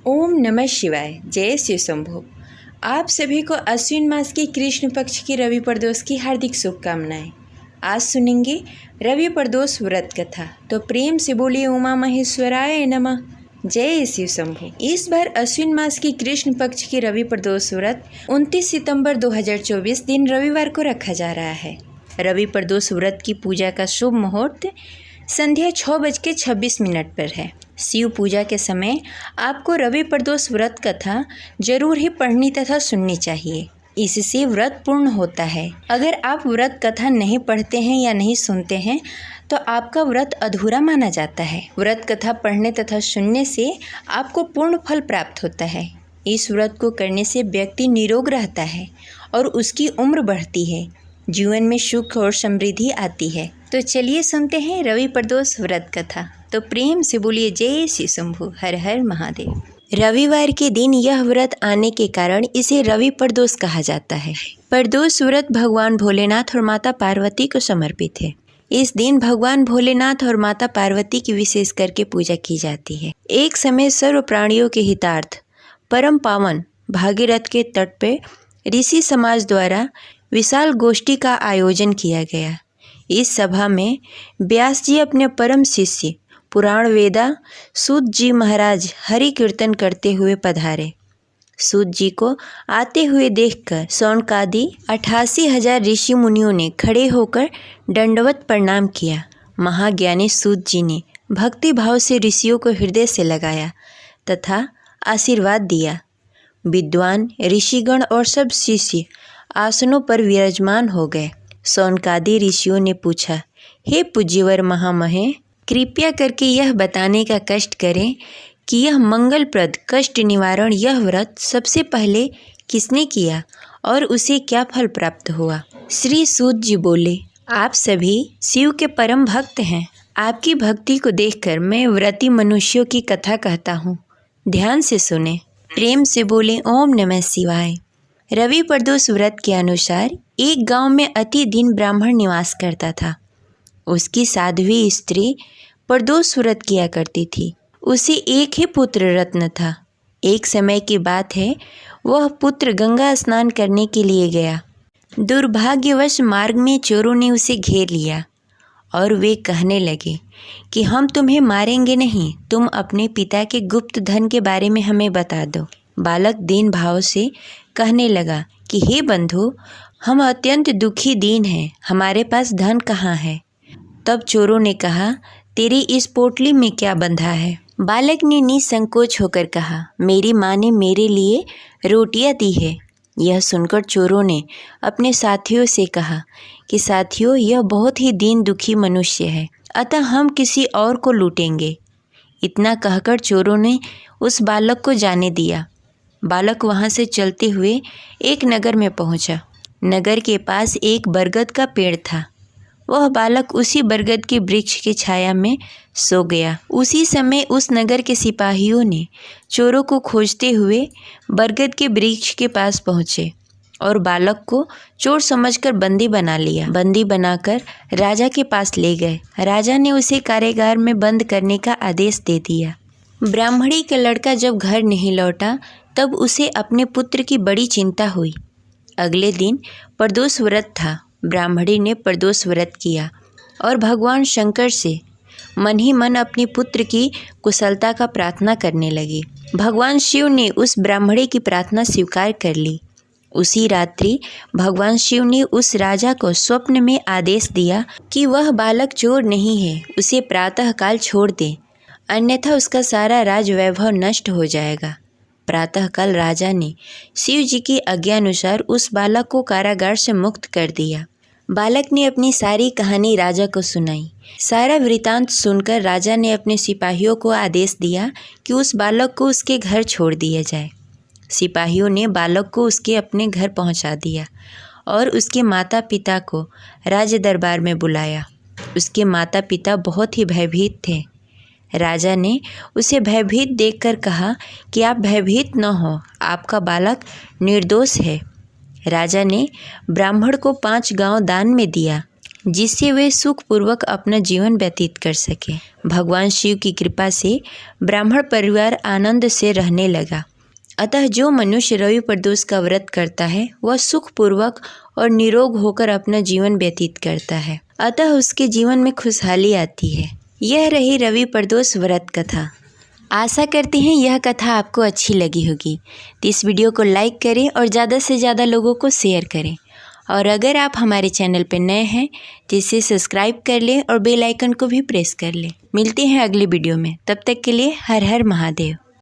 ओम नमः शिवाय। जय शिव शंभो। आप सभी को अश्विन मास के कृष्ण पक्ष की रवि प्रदोष की हार्दिक शुभकामनाएं। आज सुनेंगे रवि प्रदोष व्रत कथा, तो प्रेम से बोलिए उमा महेश्वराय नमः। जय शिव शंभो। इस बार अश्विन मास की कृष्ण पक्ष की रवि प्रदोष व्रत 29 सितंबर 2024 दिन रविवार को रखा जा रहा है। रवि प्रदोष व्रत की पूजा का शुभ मुहूर्त संध्या 6:26 पर है। शिव पूजा के समय आपको रवि प्रदोष व्रत कथा जरूर ही पढ़नी तथा सुननी चाहिए। इससे व्रत पूर्ण होता है। अगर आप व्रत कथा नहीं पढ़ते हैं या नहीं सुनते हैं तो आपका व्रत अधूरा माना जाता है। व्रत कथा पढ़ने तथा सुनने से आपको पूर्ण फल प्राप्त होता है। इस व्रत को करने से व्यक्ति निरोग रहता है और उसकी उम्र बढ़ती है। जीवन में सुख और समृद्धि आती है। तो चलिए सुनते हैं रवि प्रदोष व्रत कथा। तो प्रेम से बोलिए जय श्री शंभु, हर हर महादेव। रविवार के दिन यह व्रत आने के कारण इसे रवि प्रदोष कहा जाता है। प्रदोष व्रत भगवान भोलेनाथ और माता पार्वती को समर्पित है। इस दिन भगवान भोलेनाथ और माता पार्वती की विशेष करके पूजा की जाती है। एक समय सर्व प्राणियों के हितार्थ परम पावन भागीरथ के तट पे ऋषि समाज द्वारा विशाल गोष्ठी का आयोजन किया गया। इस सभा में व्यास जी अपने परम शिष्य पुराण वेदा सूत जी महाराज हरि कीर्तन करते हुए पधारे। सूत जी को आते हुए देखकर शौनकादि 88,000 ऋषि मुनियों ने खड़े होकर दंडवत प्रणाम किया। महाज्ञानी सूत जी ने भक्ति भाव से ऋषियों को हृदय से लगाया तथा आशीर्वाद दिया। विद्वान ऋषिगण और सब शिष्य आसनों पर विराजमान हो गए। शौनकादि ऋषियों ने पूछा, हे पूज्यवर महामहे, कृपया करके यह बताने का कष्ट करें कि यह मंगलप्रद कष्ट निवारण यह व्रत सबसे पहले किसने किया और उसे क्या फल प्राप्त हुआ। श्री सूत जी बोले, आप सभी शिव के परम भक्त हैं। आपकी भक्ति को देखकर मैं व्रती मनुष्यों की कथा कहता हूँ। ध्यान से सुने। प्रेम से बोले ओम नमः शिवाय। रवि प्रदोष व्रत के अनुसार एक गांव में अति दीन ब्राह्मण निवास करता था। उसकी साध्वी स्त्री प्रदोष व्रत किया करती थी। उसे एक ही पुत्र रत्न था। एक समय की बात है, वह पुत्र गंगा स्नान करने के लिए गया। दुर्भाग्यवश मार्ग में चोरों ने उसे घेर लिया और वे कहने लगे कि हम तुम्हें मारेंगे नहीं, तुम अपने पिता के गुप्त धन के बारे में हमें बता दो। बालक दीन भाव से कहने लगा कि हे बंधु, हम अत्यंत दुखी दीन हैं, हमारे पास धन कहाँ है। तब चोरों ने कहा, तेरी इस पोटली में क्या बंधा है। बालक ने निसंकोच होकर कहा, मेरी माँ ने मेरे लिए रोटियां दी है। यह सुनकर चोरों ने अपने साथियों से कहा कि साथियों, यह बहुत ही दीन दुखी मनुष्य है, अतः हम किसी और को लूटेंगे। इतना कहकर चोरों ने उस बालक को जाने दिया। बालक वहाँ से चलते हुए एक नगर में पहुँचा। नगर के पास एक बरगद का पेड़ था। वह बालक उसी बरगद के वृक्ष की छाया में सो गया। उसी समय उस नगर के सिपाहियों ने चोरों को खोजते हुए बरगद के वृक्ष के पास पहुँचे और बालक को चोर समझकर बंदी बना लिया। बंदी बनाकर राजा के पास ले गए। राजा ने उसे कारागार में बंद करने का आदेश दे दिया। ब्राह्मणी का लड़का जब घर नहीं लौटा तब उसे अपने पुत्र की बड़ी चिंता हुई। अगले दिन प्रदोष व्रत था। ब्राह्मणी ने प्रदोष व्रत किया और भगवान शंकर से मन ही मन अपनी पुत्र की कुशलता का प्रार्थना करने लगी। भगवान शिव ने उस ब्राह्मणी की प्रार्थना स्वीकार कर ली। उसी रात्रि भगवान शिव ने उस राजा को स्वप्न में आदेश दिया कि वह बालक चोर नहीं है, उसे प्रातःकाल छोड़ दे, अन्यथा उसका सारा राज वैभव नष्ट हो जाएगा। प्रातःकाल राजा ने शिव जी की आज्ञानुसार उस बालक को कारागार से मुक्त कर दिया। बालक ने अपनी सारी कहानी राजा को सुनाई। सारा वृतांत सुनकर राजा ने अपने सिपाहियों को आदेश दिया कि उस बालक को उसके घर छोड़ दिया जाए। सिपाहियों ने बालक को उसके अपने घर पहुंचा दिया और उसके माता पिता को राज दरबार में बुलाया। उसके माता पिता बहुत ही भयभीत थे। राजा ने उसे भयभीत देखकर कहा कि आप भयभीत न हो, आपका बालक निर्दोष है। राजा ने ब्राह्मण को 5 गांव दान में दिया। जिससे वे सुखपूर्वक अपना जीवन व्यतीत कर सके। भगवान शिव की कृपा से ब्राह्मण परिवार आनंद से रहने लगा। अतः जो मनुष्य रवि प्रदोष का व्रत करता है वह सुखपूर्वक और निरोग होकर अपना जीवन व्यतीत करता है। अतः उसके जीवन में खुशहाली आती है। यह रही रवि प्रदोष व्रत कथा। आशा करते हैं यह कथा आपको अच्छी लगी होगी। तो इस वीडियो को लाइक करें और ज़्यादा से ज़्यादा लोगों को शेयर करें। और अगर आप हमारे चैनल पर नए हैं तो इसे सब्सक्राइब कर लें और बेल आइकन को भी प्रेस कर लें। मिलते हैं अगले वीडियो में। तब तक के लिए हर हर महादेव।